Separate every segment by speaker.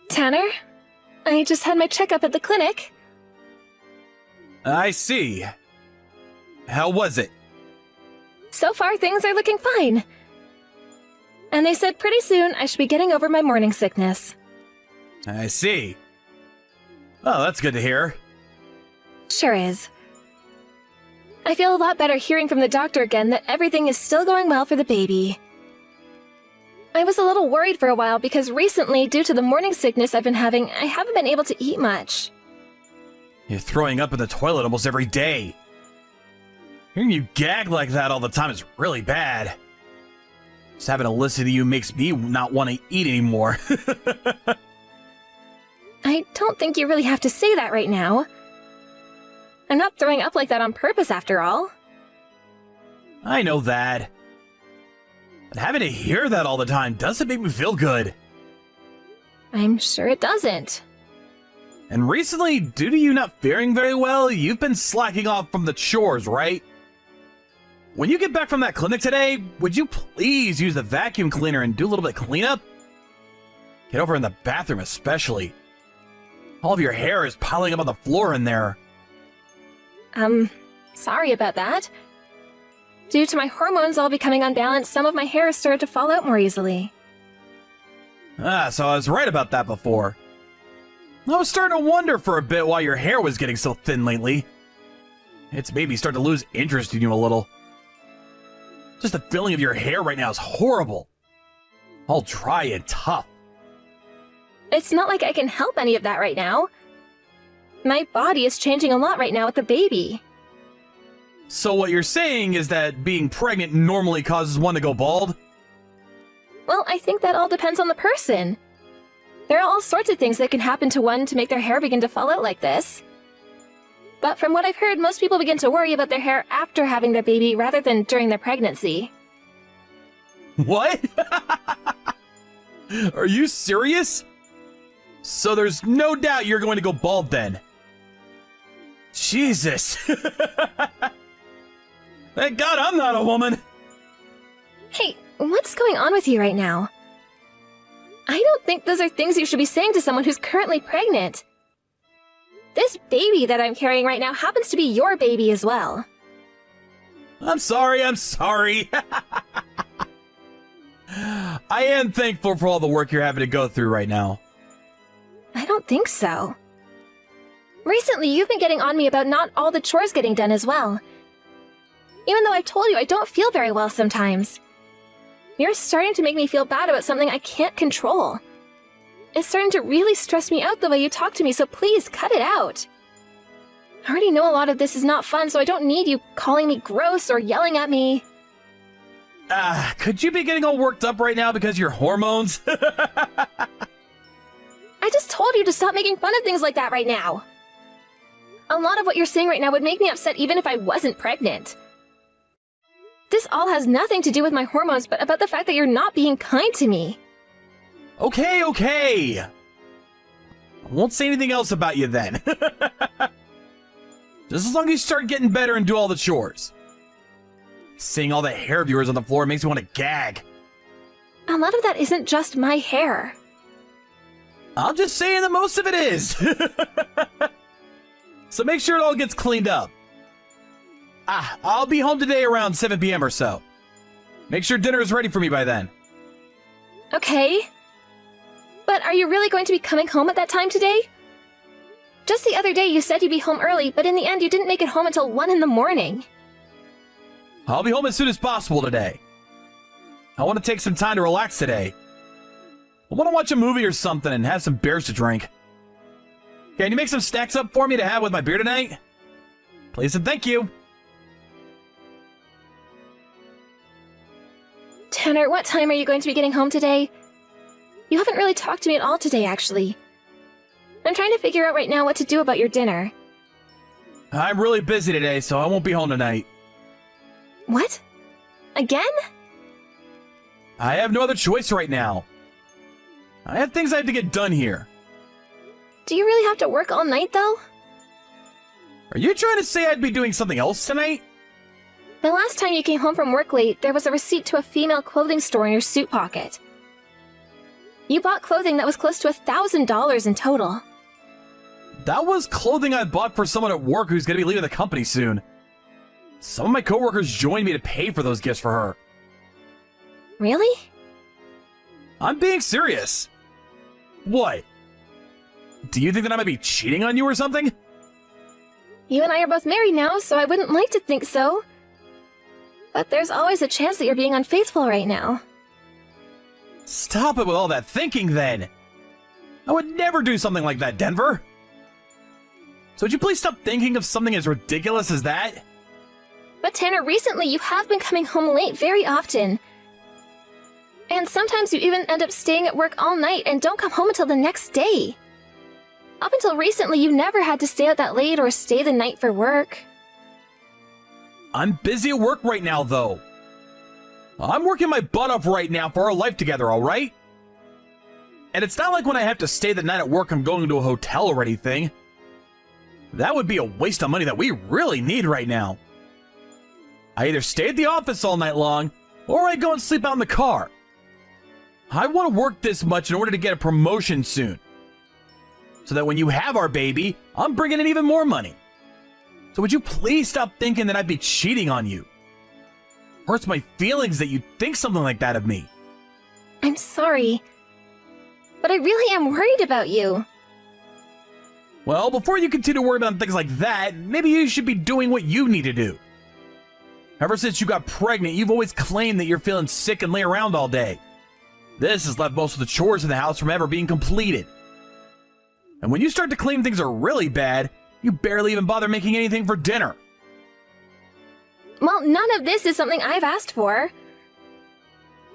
Speaker 1: Tanner, I just had my checkup at the clinic.
Speaker 2: I see. How was it?
Speaker 1: So far, things are looking fine. And they said pretty soon I should be getting over my morning sickness.
Speaker 2: I see. Oh, that's good to hear.
Speaker 1: Sure is. I feel a lot better hearing from the doctor again that everything is still going well for the baby. I was a little worried for a while because recently, due to the morning sickness I've been having, I haven't been able to eat much.
Speaker 2: You're throwing up in the toilet almost every day. Hearing you gag like that all the time is really bad. Just having to listen to you makes me not want to eat anymore.
Speaker 1: I don't think you really have to say that right now. I'm not throwing up like that on purpose after all.
Speaker 2: I know that. But having to hear that all the time doesn't make me feel good.
Speaker 1: I'm sure it doesn't.
Speaker 2: And recently, due to you not faring very well, you've been slacking off from the chores, right? When you get back from that clinic today, would you please use the vacuum cleaner and do a little bit of cleanup? Get over in the bathroom especially. All of your hair is piling up on the floor in there.
Speaker 1: Sorry about that. Due to my hormones all becoming unbalanced, some of my hair has started to fall out more easily.
Speaker 2: So I was right about that before. I was starting to wonder for a bit why your hair was getting so thin lately. It's made me start to lose interest in you a little. Just the feeling of your hair right now is horrible. All dry and tough.
Speaker 1: It's not like I can help any of that right now. My body is changing a lot right now with the baby.
Speaker 2: So what you're saying is that being pregnant normally causes one to go bald?
Speaker 1: Well, I think that all depends on the person. There are all sorts of things that can happen to one to make their hair begin to fall out like this. But from what I've heard, most people begin to worry about their hair after having their baby rather than during their pregnancy.
Speaker 2: What? Are you serious? So there's no doubt you're going to go bald then. Jesus. Thank God I'm not a woman.
Speaker 1: Hey, what's going on with you right now? I don't think those are things you should be saying to someone who's currently pregnant. This baby that I'm carrying right now happens to be your baby as well.
Speaker 2: I'm sorry. I am thankful for all the work you're having to go through right now.
Speaker 1: I don't think so. Recently, you've been getting on me about not all the chores getting done as well. Even though I've told you I don't feel very well sometimes. You're starting to make me feel bad about something I can't control. It's starting to really stress me out the way you talk to me, so please cut it out. I already know a lot of this is not fun, so I don't need you calling me gross or yelling at me.
Speaker 2: Could you be getting all worked up right now because of your hormones?
Speaker 1: I just told you to stop making fun of things like that right now. A lot of what you're saying right now would make me upset even if I wasn't pregnant. This all has nothing to do with my hormones, but about the fact that you're not being kind to me.
Speaker 2: Okay. I won't say anything else about you then. Just as long as you start getting better and do all the chores. Seeing all the hair of yours on the floor makes me want to gag.
Speaker 1: A lot of that isn't just my hair.
Speaker 2: I'm just saying that most of it is. So make sure it all gets cleaned up. I'll be home today around 7 p.m. or so. Make sure dinner is ready for me by then.
Speaker 1: Okay. But are you really going to be coming home at that time today? Just the other day you said you'd be home early, but in the end you didn't make it home until 1 in the morning.
Speaker 2: I'll be home as soon as possible today. I want to take some time to relax today. I want to watch a movie or something and have some beers to drink. Can you make some snacks up for me to have with my beer tonight? Please and thank you.
Speaker 1: Tanner, what time are you going to be getting home today? You haven't really talked to me at all today, actually. I'm trying to figure out right now what to do about your dinner.
Speaker 2: I'm really busy today, so I won't be home tonight.
Speaker 1: What? Again?
Speaker 2: I have no other choice right now. I have things I have to get done here.
Speaker 1: Do you really have to work all night, though?
Speaker 2: Are you trying to say I'd be doing something else tonight?
Speaker 1: The last time you came home from work late, there was a receipt to a female clothing store in your suit pocket. You bought clothing that was close to $1,000 in total.
Speaker 2: That was clothing I bought for someone at work who's gonna be leaving the company soon. Some of my coworkers joined me to pay for those gifts for her.
Speaker 1: Really?
Speaker 2: I'm being serious. What? Do you think that I might be cheating on you or something?
Speaker 1: You and I are both married now, so I wouldn't like to think so. But there's always a chance that you're being unfaithful right now.
Speaker 2: Stop it with all that thinking, then. I would never do something like that, Denver. So would you please stop thinking of something as ridiculous as that?
Speaker 1: But Tanner, recently you have been coming home late very often. And sometimes you even end up staying at work all night and don't come home until the next day. Up until recently, you never had to stay out that late or stay the night for work.
Speaker 2: I'm busy at work right now, though. I'm working my butt off right now for our life together, alright? And it's not like when I have to stay the night at work I'm going to a hotel or anything. That would be a waste of money that we really need right now. I either stay at the office all night long, or I go and sleep out in the car. I want to work this much in order to get a promotion soon. So that when you have our baby, I'm bringing in even more money. So would you please stop thinking that I'd be cheating on you? Hurts my feelings that you think something like that of me.
Speaker 1: I'm sorry, but I really am worried about you.
Speaker 2: Well, before you continue to worry about things like that, maybe you should be doing what you need to do. Ever since you got pregnant, you've always claimed that you're feeling sick and lay around all day. This has left most of the chores in the house from ever being completed. And when you start to claim things are really bad, you barely even bother making anything for dinner.
Speaker 1: Well, none of this is something I've asked for.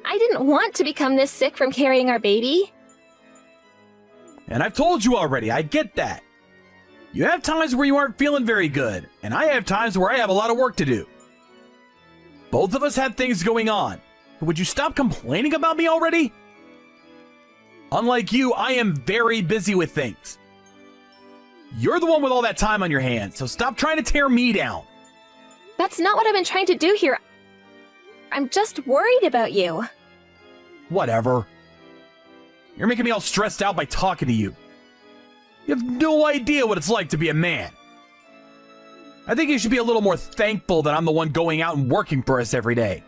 Speaker 1: I didn't want to become this sick from carrying our baby.
Speaker 2: And I've told you already, I get that. You have times where you aren't feeling very good, and I have times where I have a lot of work to do. Both of us have things going on. Would you stop complaining about me already? Unlike you, I am very busy with things. You're the one with all that time on your hands, so stop trying to tear me down.
Speaker 1: That's not what I've been trying to do here. I'm just worried about you.
Speaker 2: Whatever. You're making me all stressed out by talking to you. You have no idea what it's like to be a man. I think you should be a little more thankful that I'm the one going out and working for us every day.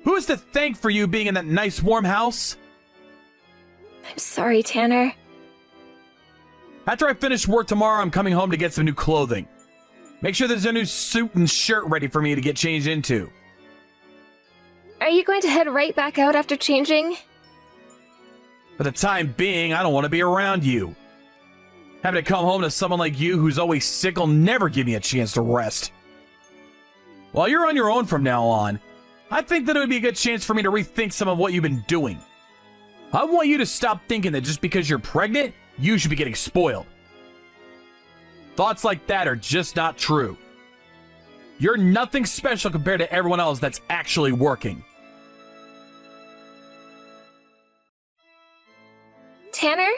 Speaker 2: Who is to thank for you being in that nice warm house?
Speaker 1: I'm sorry, Tanner.
Speaker 2: After I finish work tomorrow, I'm coming home to get some new clothing. Make sure there's a new suit and shirt ready for me to get changed into.
Speaker 1: Are you going to head right back out after changing?
Speaker 2: For the time being, I don't want to be around you. Having to come home to someone like you who's always sick will never give me a chance to rest. While you're on your own from now on, I think that it would be a good chance for me to rethink some of what you've been doing. I want you to stop thinking that just because you're pregnant, you should be getting spoiled. Thoughts like that are just not true. You're nothing special compared to everyone else that's actually working.
Speaker 1: Tanner?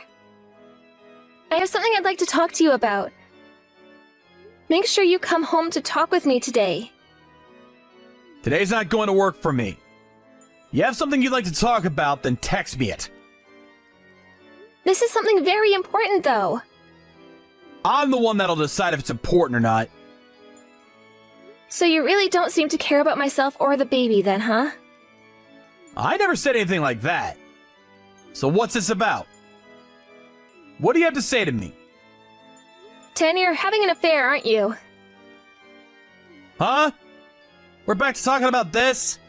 Speaker 1: I have something I'd like to talk to you about. Make sure you come home to talk with me today.
Speaker 2: Today's not going to work for me. You have something you'd like to talk about, then text me it.
Speaker 1: This is something very important, though.
Speaker 2: I'm the one that'll decide if it's important or not.
Speaker 1: So you really don't seem to care about myself or the baby then, huh?
Speaker 2: I never said anything like that. So what's this about? What do you have to say to me?
Speaker 1: Tanner, you're having an affair, aren't you?
Speaker 2: Huh? We're back to talking about this?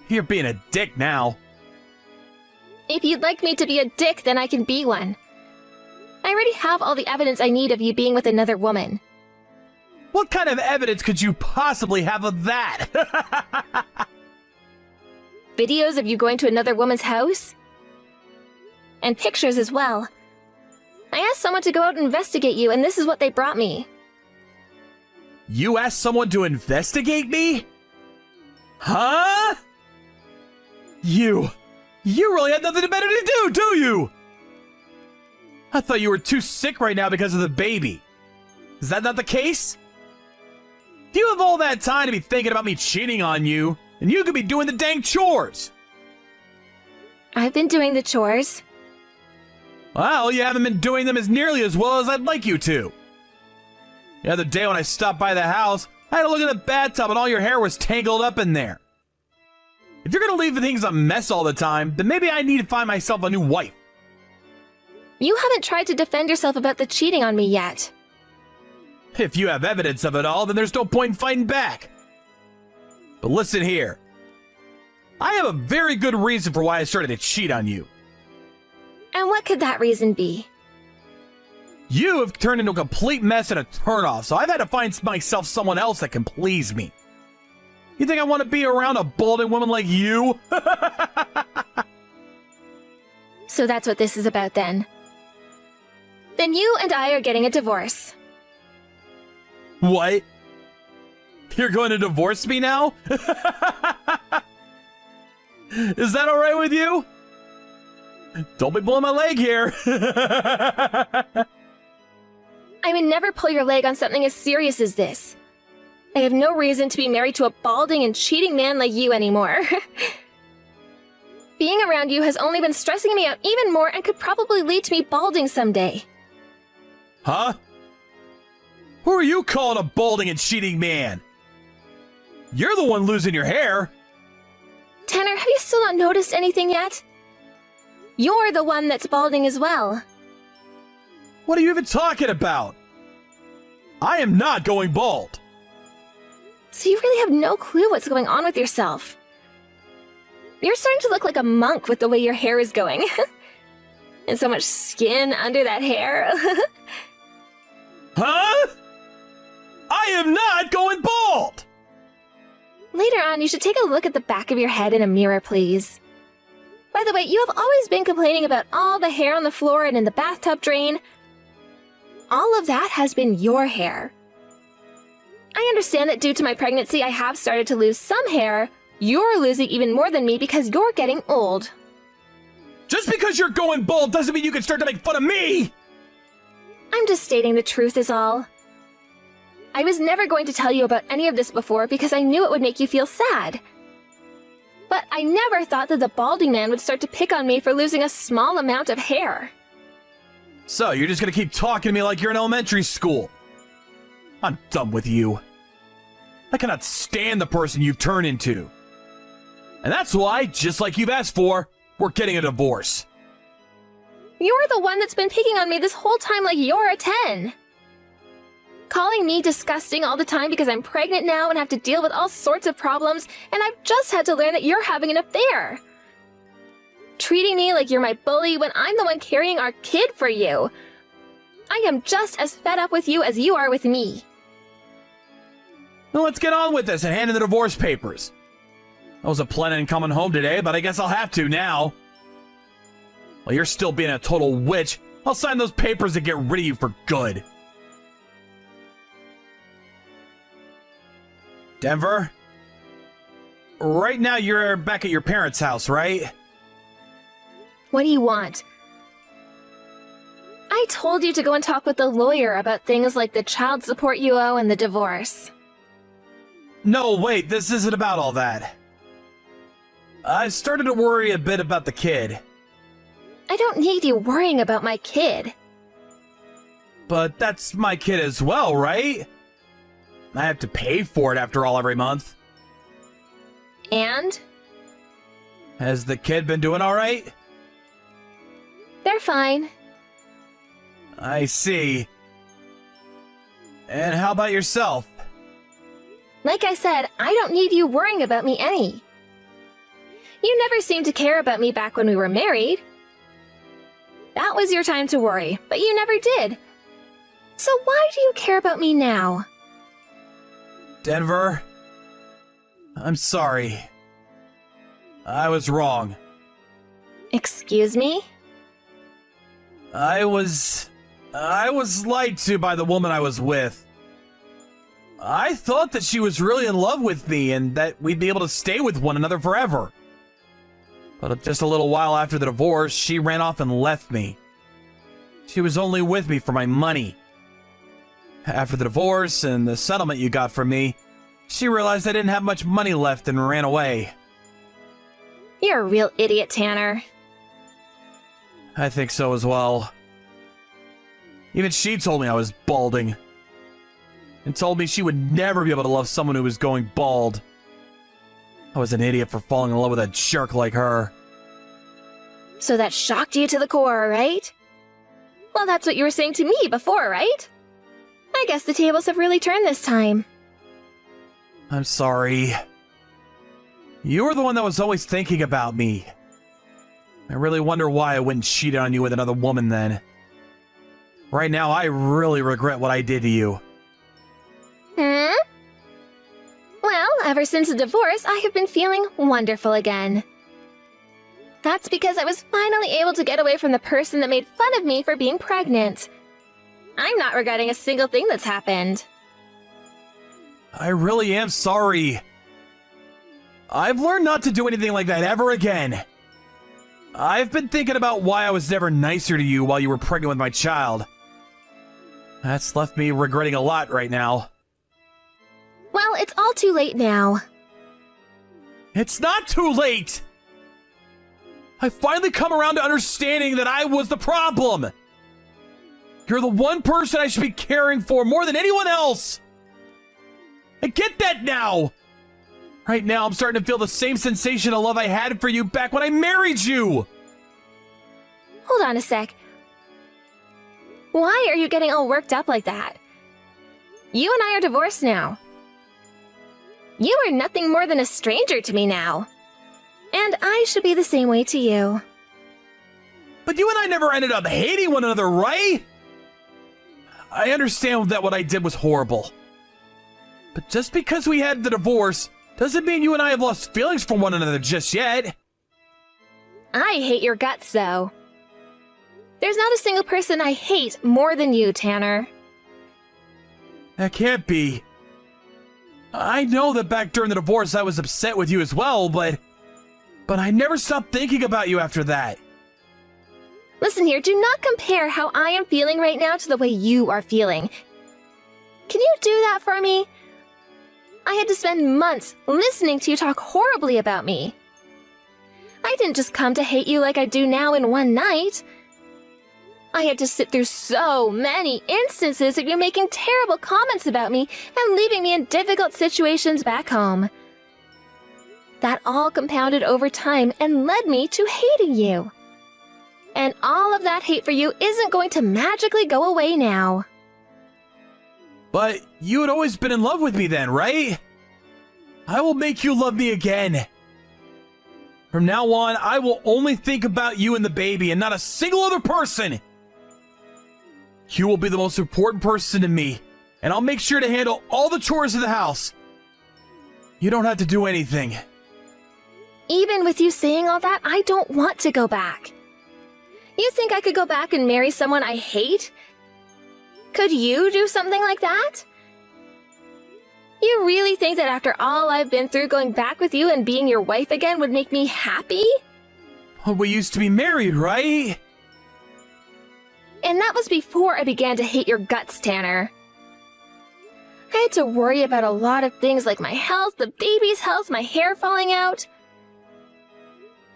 Speaker 2: You're being a dick now.
Speaker 1: If you'd like me to be a dick, then I can be one. I already have all the evidence I need of you being with another woman.
Speaker 2: What kind of evidence could you possibly have of that?
Speaker 1: Videos of you going to another woman's house? And pictures as well. I asked someone to go out and investigate you, and this is what they brought me.
Speaker 2: You asked someone to investigate me? Huh? You really had nothing better to do you? I thought you were too sick right now because of the baby. Is that not the case? Do you have all that time to be thinking about me cheating on you, and you could be doing the dang chores?
Speaker 1: I've been doing the chores.
Speaker 2: Well, you haven't been doing them as nearly as well as I'd like you to. The other day when I stopped by the house, I had to look at the bathtub and all your hair was tangled up in there. If you're gonna leave things a mess all the time, then maybe I need to find myself a new wife.
Speaker 1: You haven't tried to defend yourself about the cheating on me yet.
Speaker 2: If you have evidence of it all, then there's no point in fighting back. But listen here. I have a very good reason for why I started to cheat on you.
Speaker 1: And what could that reason be?
Speaker 2: You have turned into a complete mess and a turnoff, so I've had to find myself someone else that can please me. You think I want to be around a balding woman like you?
Speaker 1: So that's what this is about then. Then you and I are getting a divorce.
Speaker 2: What? You're going to divorce me now? Is that alright with you? Don't be pulling my leg here.
Speaker 1: I would never pull your leg on something as serious as this. I have no reason to be married to a balding and cheating man like you anymore. Being around you has only been stressing me out even more and could probably lead to me balding someday.
Speaker 2: Huh? Who are you calling a balding and cheating man? You're the one losing your hair.
Speaker 1: Tanner, have you still not noticed anything yet? You're the one that's balding as well.
Speaker 2: What are you even talking about? I am not going bald.
Speaker 1: So you really have no clue what's going on with yourself. You're starting to look like a monk with the way your hair is going. And so much skin under that hair.
Speaker 2: Huh? I am not going bald!
Speaker 1: Later on, you should take a look at the back of your head in a mirror, please. By the way, you have always been complaining about all the hair on the floor and in the bathtub drain. All of that has been your hair. I understand that due to my pregnancy, I have started to lose some hair. You're losing even more than me because you're getting old.
Speaker 2: Just because you're going bald doesn't mean you can start to make fun of me!
Speaker 1: I'm just stating the truth is all. I was never going to tell you about any of this before because I knew it would make you feel sad. But I never thought that the balding man would start to pick on me for losing a small amount of hair.
Speaker 2: So, you're just gonna keep talking to me like you're in elementary school. I'm done with you. I cannot stand the person you've turned into. And that's why, just like you've asked for, we're getting a divorce.
Speaker 1: You're the one that's been picking on me this whole time like you're a 10. Calling me disgusting all the time because I'm pregnant now and have to deal with all sorts of problems, and I've just had to learn that you're having an affair. Treating me like you're my bully when I'm the one carrying our kid for you. I am just as fed up with you as you are with me.
Speaker 2: Now let's get on with this and hand in the divorce papers. I wasn't planning on coming home today, but I guess I'll have to now. While you're still being a total witch, I'll sign those papers to get rid of you for good. Denver? Right now you're back at your parents' house, right?
Speaker 1: What do you want? I told you to go and talk with the lawyer about things like the child support you owe and the divorce.
Speaker 2: No, wait, this isn't about all that. I started to worry a bit about the kid.
Speaker 1: I don't need you worrying about my kid.
Speaker 2: But that's my kid as well, right? I have to pay for it after all every month.
Speaker 1: And?
Speaker 2: Has the kid been doing all right?
Speaker 1: They're fine.
Speaker 2: I see. And how about yourself?
Speaker 1: Like I said, I don't need you worrying about me any. You never seemed to care about me back when we were married. That was your time to worry, but you never did. So why do you care about me now?
Speaker 2: Denver, I'm sorry. I was wrong.
Speaker 1: Excuse me?
Speaker 2: I was lied to by the woman I was with. I thought that she was really in love with me and that we'd be able to stay with one another forever. But just a little while after the divorce, she ran off and left me. She was only with me for my money. After the divorce and the settlement you got from me, she realized I didn't have much money left and ran away.
Speaker 1: You're a real idiot, Tanner.
Speaker 2: I think so as well. Even she told me I was balding. And told me she would never be able to love someone who was going bald. I was an idiot for falling in love with a jerk like her.
Speaker 1: So that shocked you to the core, right? Well, that's what you were saying to me before, right? I guess the tables have really turned this time.
Speaker 2: I'm sorry. You were the one that was always thinking about me. I really wonder why I wouldn't cheat on you with another woman then. Right now, I really regret what I did to you.
Speaker 1: Well, ever since the divorce, I have been feeling wonderful again. That's because I was finally able to get away from the person that made fun of me for being pregnant. I'm not regretting a single thing that's happened.
Speaker 2: I really am sorry. I've learned not to do anything like that ever again. I've been thinking about why I was never nicer to you while you were pregnant with my child. That's left me regretting a lot right now.
Speaker 1: Well, it's all too late now.
Speaker 2: It's not too late! I finally come around to understanding that I was the problem. You're the one person I should be caring for more than anyone else. I get that now. Right now, I'm starting to feel the same sensation of love I had for you back when I married you.
Speaker 1: Hold on a sec. Why are you getting all worked up like that? You and I are divorced now. You are nothing more than a stranger to me now. And I should be the same way to you.
Speaker 2: But you and I never ended up hating one another, right? I understand that what I did was horrible. But just because we had the divorce doesn't mean you and I have lost feelings for one another just yet.
Speaker 1: I hate your guts, though. There's not a single person I hate more than you, Tanner.
Speaker 2: That can't be. I know that back during the divorce I was upset with you as well, but I never stopped thinking about you after that.
Speaker 1: Listen here, do not compare how I am feeling right now to the way you are feeling. Can you do that for me? I had to spend months listening to you talk horribly about me. I didn't just come to hate you like I do now in one night. I had to sit through so many instances of you making terrible comments about me and leaving me in difficult situations back home. That all compounded over time and led me to hating you. And all of that hate for you isn't going to magically go away now.
Speaker 2: But you had always been in love with me then, right? I will make you love me again. From now on, I will only think about you and the baby and not a single other person. You will be the most important person to me, and I'll make sure to handle all the chores of the house. You don't have to do anything.
Speaker 1: Even with you saying all that, I don't want to go back. You think I could go back and marry someone I hate? Could you do something like that? You really think that after all I've been through, going back with you and being your wife again would make me happy?
Speaker 2: We used to be married, right?
Speaker 1: And that was before I began to hate your guts, Tanner. I had to worry about a lot of things like my health, the baby's health, my hair falling out.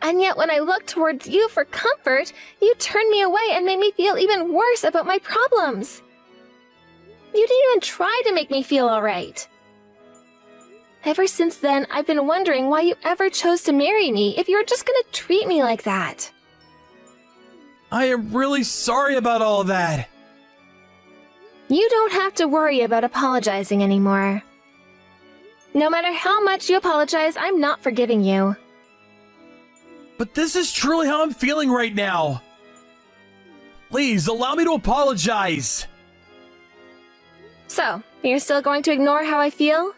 Speaker 1: And yet when I looked towards you for comfort, you turned me away and made me feel even worse about my problems. You didn't even try to make me feel alright. Ever since then, I've been wondering why you ever chose to marry me if you were just gonna treat me like that.
Speaker 2: I am really sorry about all that.
Speaker 1: You don't have to worry about apologizing anymore. No matter how much you apologize, I'm not forgiving you.
Speaker 2: But this is truly how I'm feeling right now. Please, allow me to apologize.
Speaker 1: So, you're still going to ignore how I feel?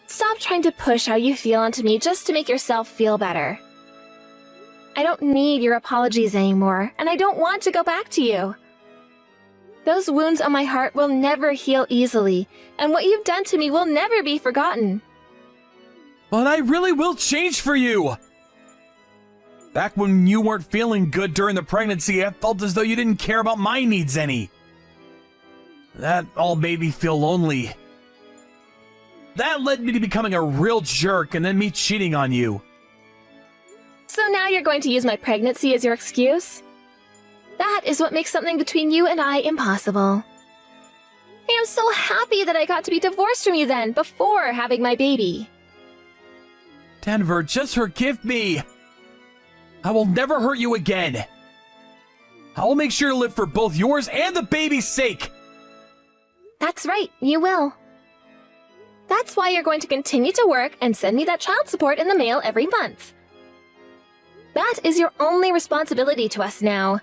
Speaker 1: Stop trying to push how you feel onto me just to make yourself feel better. I don't need your apologies anymore, and I don't want to go back to you. Those wounds on my heart will never heal easily, and what you've done to me will never be forgotten.
Speaker 2: But I really will change for you. Back when you weren't feeling good during the pregnancy, I felt as though you didn't care about my needs any. That all made me feel lonely. That led me to becoming a real jerk and then me cheating on you.
Speaker 1: So now you're going to use my pregnancy as your excuse? That is what makes something between you and I impossible. I am so happy that I got to be divorced from you then, before having my baby.
Speaker 2: Denver, just forgive me. I will never hurt you again. I will make sure to live for both yours and the baby's sake.
Speaker 1: That's right, you will. That's why you're going to continue to work and send me that child support in the mail every month. That is your only responsibility to us now.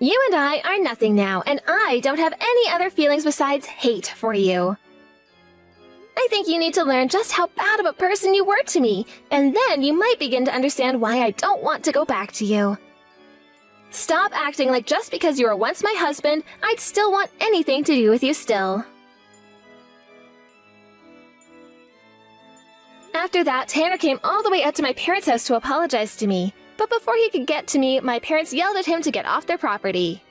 Speaker 1: You and I are nothing now, and I don't have any other feelings besides hate for you. I think you need to learn just how bad of a person you were to me, and then you might begin to understand why I don't want to go back to you. Stop acting like just because you were once my husband, I'd still want anything to do with you still. After that, Tanner came all the way out to my parents' house to apologize to me. But before he could get to me, my parents yelled at him to get off their property.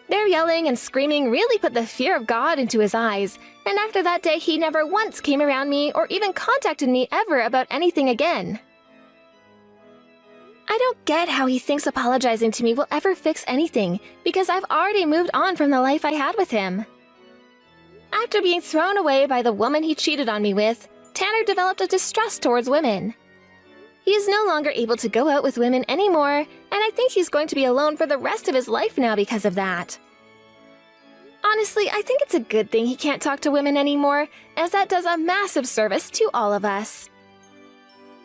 Speaker 1: Their yelling and screaming really put the fear of God into his eyes, and after that day he never once came around me or even contacted me ever about anything again. I don't get how he thinks apologizing to me will ever fix anything, because I've already moved on from the life I had with him. After being thrown away by the woman he cheated on me with, Tanner developed a distrust towards women. He is no longer able to go out with women anymore, and I think he's going to be alone for the rest of his life now because of that. Honestly, I think it's a good thing he can't talk to women anymore, as that does a massive service to all of us.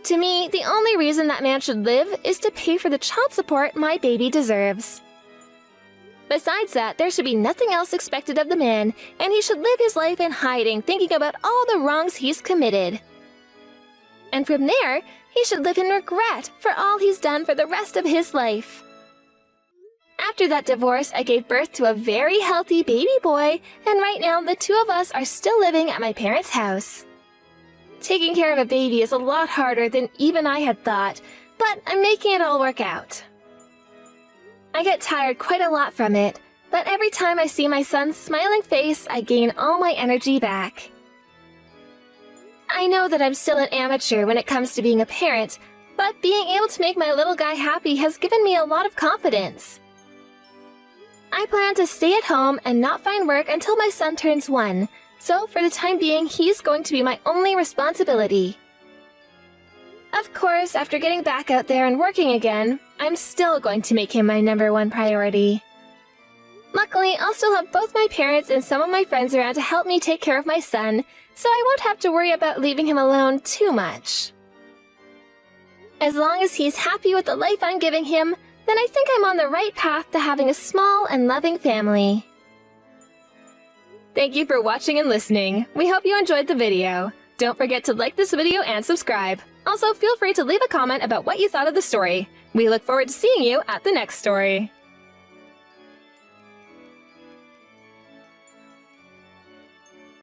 Speaker 1: To me, the only reason that man should live is to pay for the child support my baby deserves. Besides that, there should be nothing else expected of the man, and he should live his life in hiding, thinking about all the wrongs he's committed. And from there, he should live in regret for all he's done for the rest of his life. After that divorce, I gave birth to a very healthy baby boy, and right now the two of us are still living at my parents' house. Taking care of a baby is a lot harder than even I had thought, but I'm making it all work out. I get tired quite a lot from it, but every time I see my son's smiling face, I gain all my energy back. I know that I'm still an amateur when it comes to being a parent, but being able to make my little guy happy has given me a lot of confidence. I plan to stay at home and not find work until my son turns 1, so for the time being, he's going to be my only responsibility. Of course, after getting back out there and working again, I'm still going to make him my #1 priority. Luckily, I'll still have both my parents and some of my friends around to help me take care of my son, so I won't have to worry about leaving him alone too much. As long as he's happy with the life I'm giving him, then I think I'm on the right path to having a small and loving family. Thank you for watching and listening. We hope you enjoyed the video. Don't forget to like this video and subscribe. Also, feel free to leave a comment about what you thought of the story. We look forward to seeing you at the next story.